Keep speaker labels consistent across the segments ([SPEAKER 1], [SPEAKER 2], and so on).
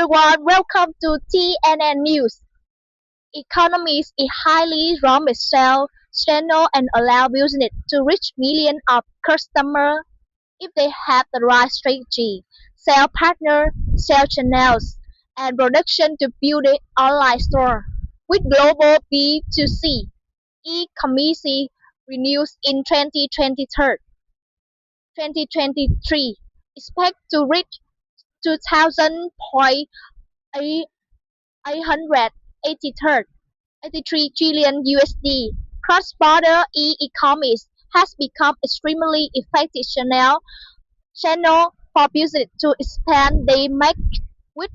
[SPEAKER 1] everyone, welcome to TNN News. Economies is highly raw material channel and allow business to reach millions of customers if they have the right strategy, sales partner, sales channels, and production to build an online store. With global B2C e-commerce revenues in 2023 expect to reach 2,883 trillion USD. Cross-border e-commerce has become extremely effective channel for business to expand their market with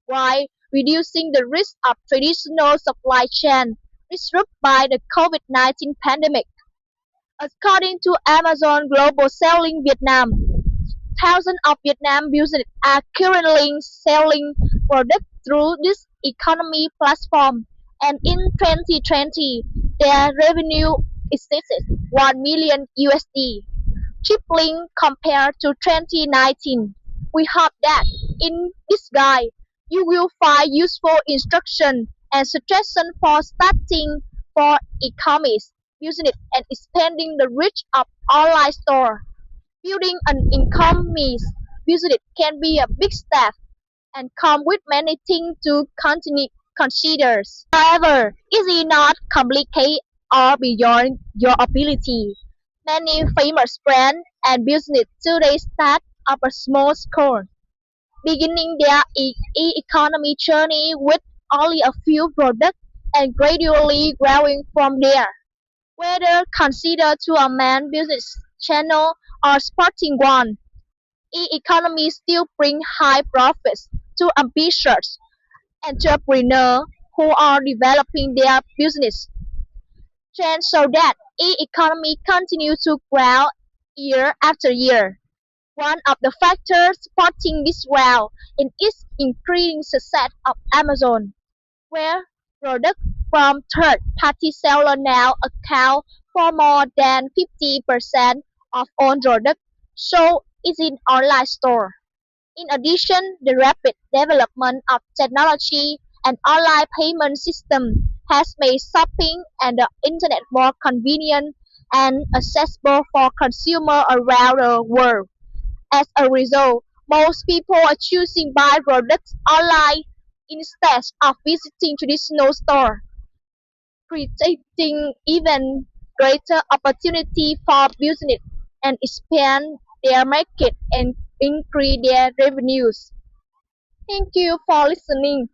[SPEAKER 1] while reducing the risk of traditional supply chain disrupted by the COVID-19 pandemic. According to Amazon Global Selling Vietnam, thousands of Vietnam businesses are currently selling products through this economy platform, and in 2020, their revenue exceeded 1 million USD, tripling compared to 2019. We hope that in this guide you will find useful instruction and suggestions for starting for e-commerce business and expanding the reach of online store. Building an e-commerce business can be a big step and come with many things to consider. However, it is not complicated or beyond your ability. Many famous brands and businesses today start at a small scale, beginning their e-economy journey with only a few products and gradually growing from there. Whether considered to a main business channel or supporting one, e-economy still bring high profits to ambitious entrepreneurs who are developing their business trends so that e-economy continues to grow year after year. One of the factors supporting this growth is increasing success of Amazon, where products from third-party sellers now account for more than 50% of all products sold in its online store. In addition, the rapid development of technology and online payment systems has made shopping and the internet more convenient and accessible for consumers around the world. As a result, most people are choosing buy products online instead of visiting traditional stores, creating even greater opportunity for business and expand their market and increase their revenues. Thank you for listening.